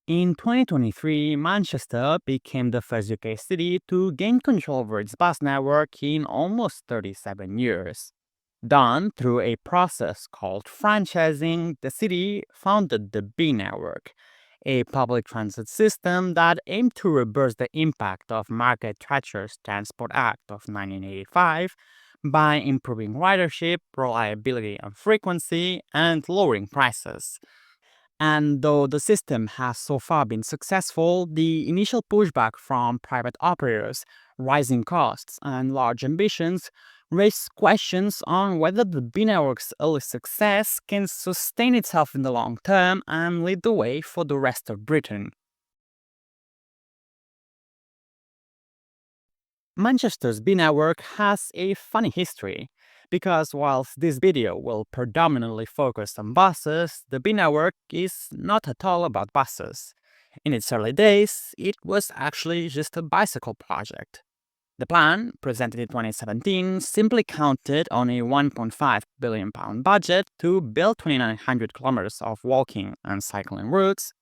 In 2023, Manchester became the first UK city to gain control over its bus network in almost 37 years. Done through a process called franchising, the city founded the B Network, a public transit system that aimed to reverse the impact of Margaret Thatcher's Transport Act of 1985 by improving ridership, reliability and frequency, and lowering prices. And though the system has so far been successful, the initial pushback from private operators, rising costs, and large ambitions raised questions on whether the B network's early success can sustain itself in the long term and lead the way for the rest of Britain. Manchester's B network has a funny history, because whilst this video will predominantly focus on buses, the B network is not at all about buses. In its early days, it was actually just a bicycle project. The plan, presented in 2017, simply counted on a £1.5 billion budget to build 2,900 kilometers of walking and cycling routes,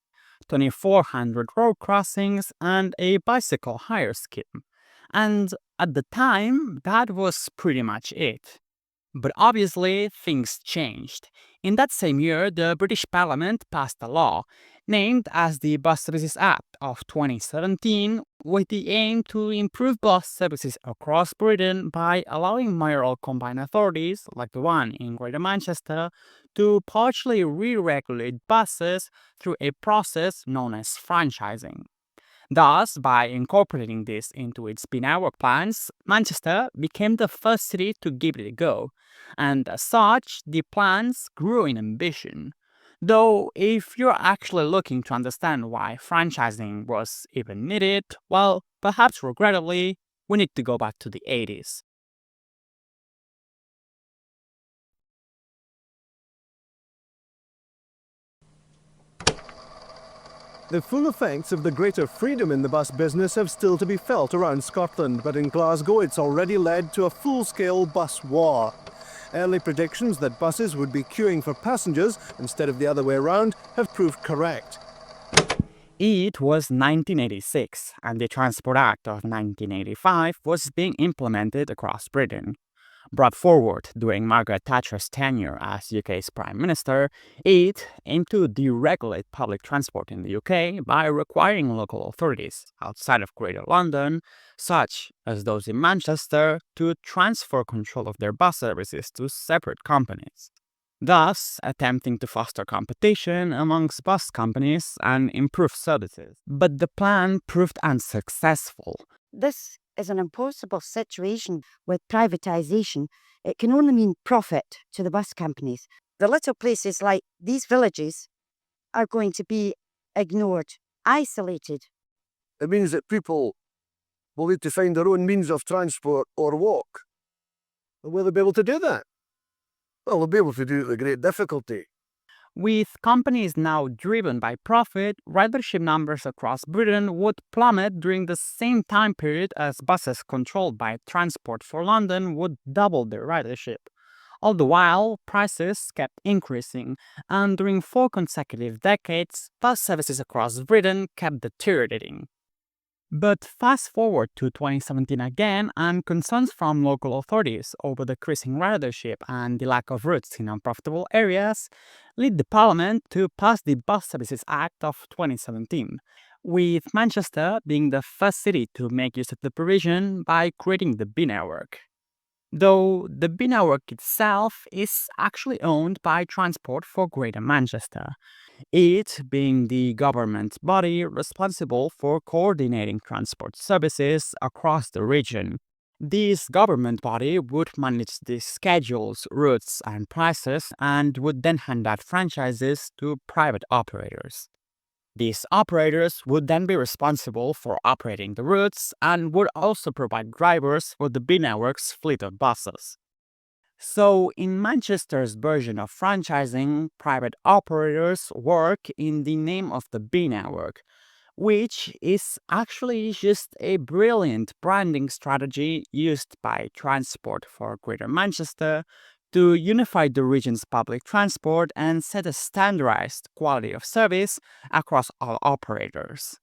2,400 road crossings, and a bicycle hire scheme. And at the time, that was pretty much it. But obviously, things changed. In that same year, the British Parliament passed a law, named as the Bus Services Act of 2017, with the aim to improve bus services across Britain by allowing mayoral combined authorities, like the one in Greater Manchester, to partially re-regulate buses through a process known as franchising. Thus, by incorporating this into its network plans, Manchester became the first city to give it a go, and as such, the plans grew in ambition. Though, if you're actually looking to understand why franchising was even needed, well, perhaps regrettably, we need to go back to the 80s. The full effects of the greater freedom in the bus business have still to be felt around Scotland, but in Glasgow it's already led to a full-scale bus war. Early predictions that buses would be queuing for passengers instead of the other way around have proved correct. It was 1986, and the Transport Act of 1985 was being implemented across Britain. Brought forward during Margaret Thatcher's tenure as UK's Prime Minister, it aimed to deregulate public transport in the UK by requiring local authorities outside of Greater London, such as those in Manchester, to transfer control of their bus services to separate companies, thus attempting to foster competition amongst bus companies and improve services. But the plan proved unsuccessful. This is an impossible situation with privatisation. It can only mean profit to the bus companies. The little places like these villages are going to be ignored, isolated. It means that people will need to find their own means of transport or walk. And will they be able to do that? Well, they'll be able to do it with great difficulty. With companies now driven by profit, ridership numbers across Britain would plummet during the same time period as buses controlled by Transport for London would double their ridership. All the while, prices kept increasing, and during 4 consecutive decades, bus services across Britain kept deteriorating. But fast forward to 2017 again, and concerns from local authorities over decreasing ridership and the lack of routes in unprofitable areas led the Parliament to pass the Bus Services Act of 2017, with Manchester being the first city to make use of the provision by creating the B network. Though the B network itself is actually owned by Transport for Greater Manchester, it being the government body responsible for coordinating transport services across the region. This government body would manage the schedules, routes, and prices and would then hand out franchises to private operators. These operators would then be responsible for operating the routes and would also provide drivers for the B network's fleet of buses. So, in Manchester's version of franchising, private operators work in the name of the B network, which is actually just a brilliant branding strategy used by Transport for Greater Manchester to unify the region's public transport and set a standardized quality of service across all operators.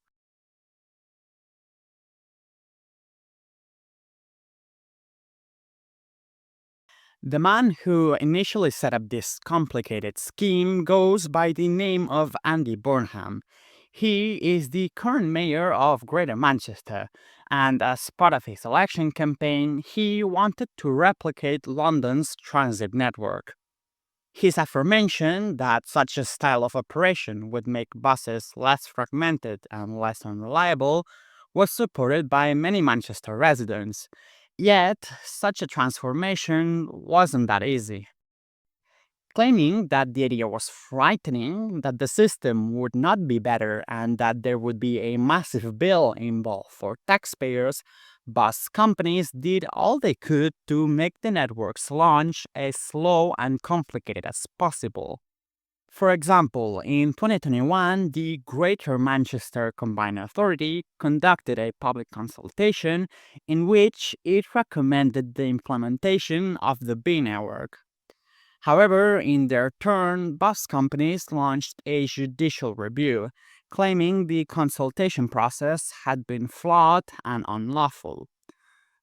The man who initially set up this complicated scheme goes by the name of Andy Burnham. He is the current mayor of Greater Manchester, and as part of his election campaign, he wanted to replicate London's transit network. His affirmation that such a style of operation would make buses less fragmented and less unreliable was supported by many Manchester residents. Yet, such a transformation wasn't that easy. Claiming that the idea was frightening, that the system would not be better, and that there would be a massive bill involved for taxpayers, bus companies did all they could to make the network's launch as slow and complicated as possible. For example, in 2021, the Greater Manchester Combined Authority conducted a public consultation in which it recommended the implementation of the B network. However, in their turn, bus companies launched a judicial review, claiming the consultation process had been flawed and unlawful.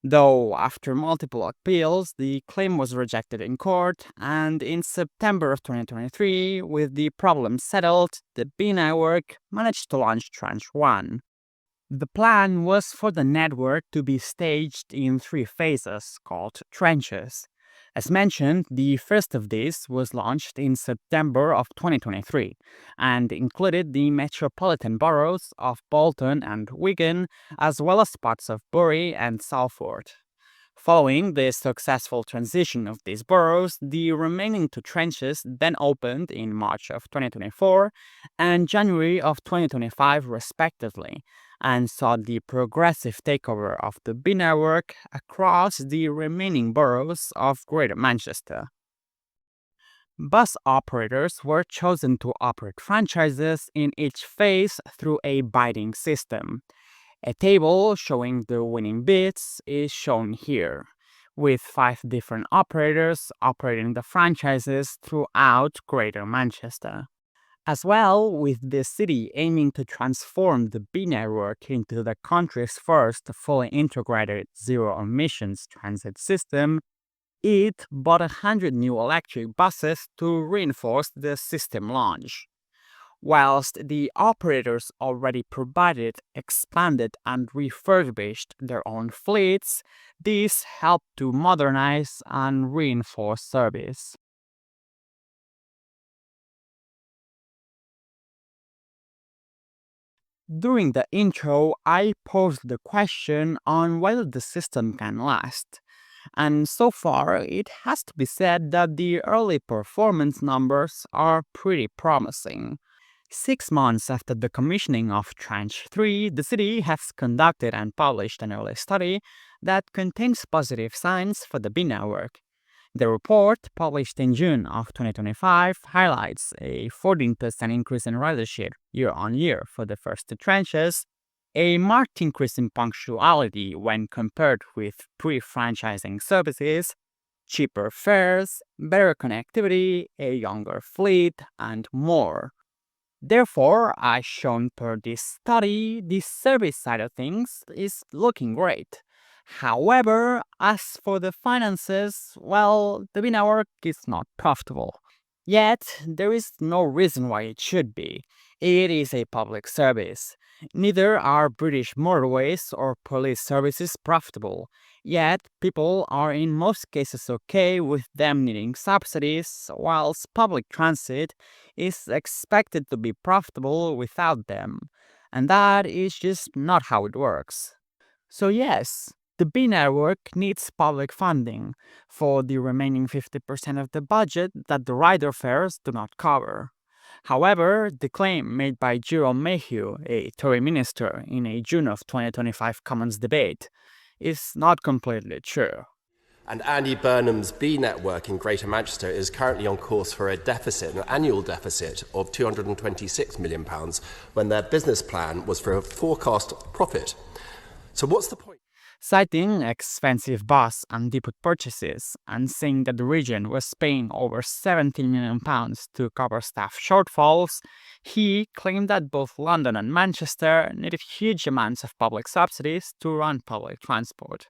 Though, after multiple appeals, the claim was rejected in court, and in September of 2023, with the problem settled, the B network managed to launch Tranche 1. The plan was for the network to be staged in 3 phases, called trenches. As mentioned, the first of these was launched in September of 2023 and included the metropolitan boroughs of Bolton and Wigan, as well as parts of Bury and Salford. Following the successful transition of these boroughs, the remaining 2 trenches then opened in March of 2024 and January of 2025 respectively, and saw the progressive takeover of the B network across the remaining boroughs of Greater Manchester. Bus operators were chosen to operate franchises in each phase through a bidding system. A table showing the winning bids is shown here, with 5 different operators operating the franchises throughout Greater Manchester. As well, with the city aiming to transform the B network into the country's first fully integrated zero-emissions transit system, it bought 100 new electric buses to reinforce the system launch. Whilst the operators already provided, expanded, and refurbished their own fleets, this helped to modernize and reinforce service. During the intro, I posed the question on whether the system can last. And so far, it has to be said that the early performance numbers are pretty promising. 6 months after the commissioning of Tranche 3, the city has conducted and published an early study that contains positive signs for the B network. The report, published in June of 2025, highlights a 14% increase in ridership year-on-year for the first 2 trenches, a marked increase in punctuality when compared with pre-franchising services, cheaper fares, better connectivity, a younger fleet, and more. Therefore, as shown per this study, the service side of things is looking great. However, as for the finances, well, the B network is not profitable. Yet, there is no reason why it should be. It is a public service. Neither are British motorways or police services profitable. Yet, people are in most cases okay with them needing subsidies, whilst public transit is expected to be profitable without them. And that is just not how it works. So yes, the B network needs public funding for the remaining 50% of the budget that the rider fares do not cover. However, the claim made by Jerome Mayhew, a Tory minister, in a June of 2025 Commons debate is not completely true. And Andy Burnham's B network in Greater Manchester is currently on course for a deficit, an annual deficit of £226 million, when their business plan was for a forecast profit. So what's the point? citing expensive bus and depot purchases and saying that the region was paying over £17 million to cover staff shortfalls. He claimed that both London and Manchester needed huge amounts of public subsidies to run public transport,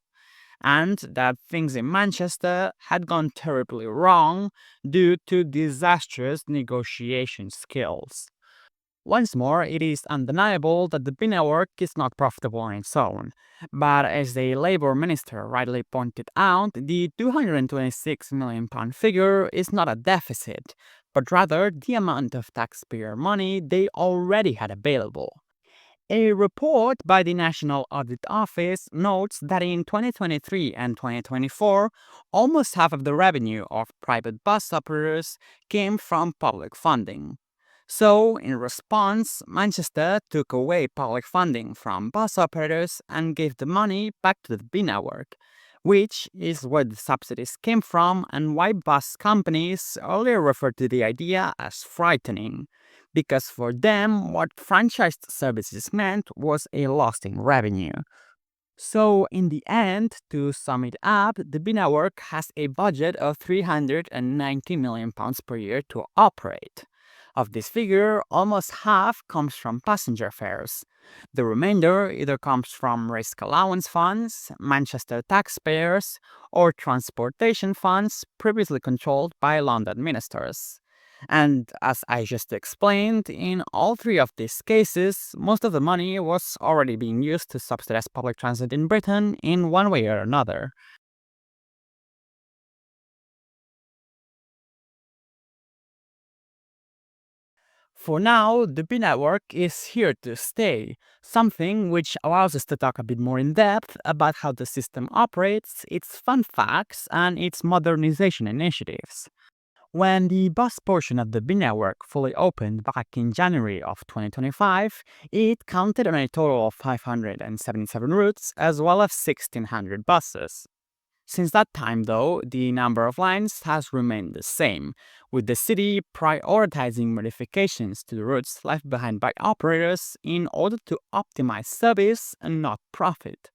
and that things in Manchester had gone terribly wrong due to disastrous negotiation skills. Once more, it is undeniable that the B network is not profitable on its own. But as the Labour Minister rightly pointed out, the £226 million figure is not a deficit, but rather the amount of taxpayer money they already had available. A report by the National Audit Office notes that in 2023 and 2024, almost half of the revenue of private bus operators came from public funding. So, in response, Manchester took away public funding from bus operators and gave the money back to the B network, which is where the subsidies came from and why bus companies earlier referred to the idea as frightening, because for them, what franchised services meant was a loss in revenue. So, in the end, to sum it up, the B network has a budget of £390 million per year to operate. Of this figure, almost half comes from passenger fares. The remainder either comes from risk allowance funds, Manchester taxpayers, or transportation funds previously controlled by London ministers. And as I just explained, in all three of these cases, most of the money was already being used to subsidize public transit in Britain in one way or another. For now, the B network is here to stay, something which allows us to talk a bit more in depth about how the system operates, its fun facts, and its modernization initiatives. When the bus portion of the B network fully opened back in January of 2025, it counted on a total of 577 routes as well as 1,600 buses. Since that time, though, the number of lines has remained the same, with the city prioritizing modifications to the routes left behind by operators in order to optimize service and not profit.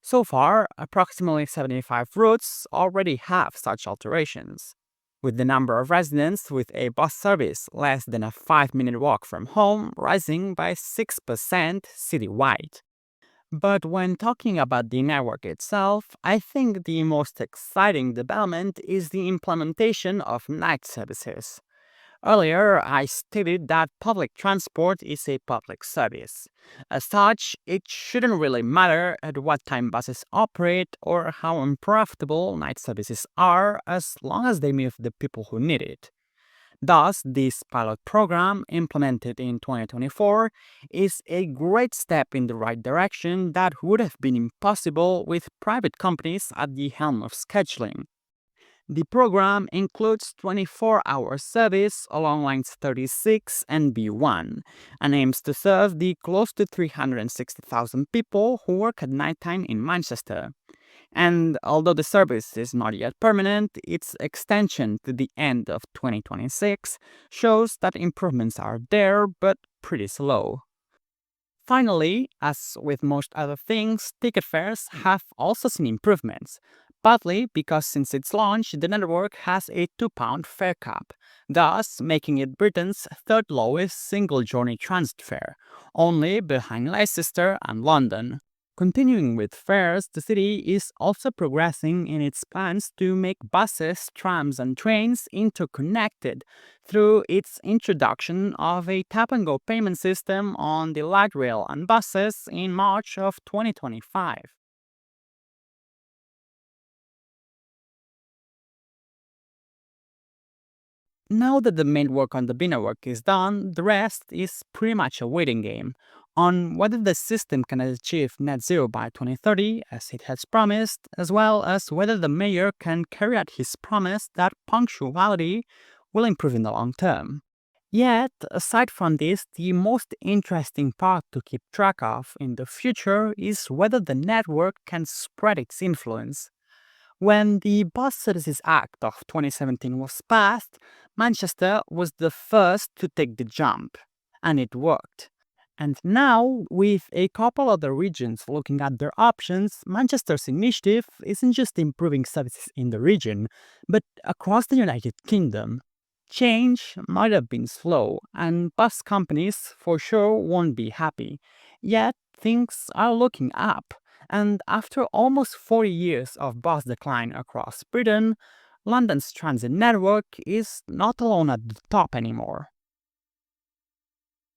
So far, approximately 75 routes already have such alterations, with the number of residents with a bus service less than a 5-minute walk from home rising by 6% citywide. But when talking about the network itself, I think the most exciting development is the implementation of night services. Earlier, I stated that public transport is a public service. As such, it shouldn't really matter at what time buses operate or how unprofitable night services are as long as they move the people who need it. Thus, this pilot program, implemented in 2024, is a great step in the right direction that would have been impossible with private companies at the helm of scheduling. The program includes 24-hour service along lines 36 and B1 and aims to serve the close to 360,000 people who work at nighttime in Manchester. And although the service is not yet permanent, its extension to the end of 2026 shows that improvements are there, but pretty slow. Finally, as with most other things, ticket fares have also seen improvements, partly because since its launch, the network has a £2 fare cap, thus making it Britain's third lowest single journey transit fare, only behind Leicester and London. Continuing with fares, the city is also progressing in its plans to make buses, trams, and trains interconnected through its introduction of a tap-and-go payment system on the light rail and buses in March of 2025. Now that the main work on the B network is done, the rest is pretty much a waiting game on whether the system can achieve net zero by 2030, as it has promised, as well as whether the mayor can carry out his promise that punctuality will improve in the long term. Yet, aside from this, the most interesting part to keep track of in the future is whether the network can spread its influence. When the Bus Services Act of 2017 was passed, Manchester was the first to take the jump, and it worked. And now, with a couple other regions looking at their options, Manchester's initiative isn't just improving services in the region, but across the United Kingdom. Change might have been slow, and bus companies for sure won't be happy. Yet, things are looking up, and after almost 40 years of bus decline across Britain, London's transit network is not alone at the top anymore.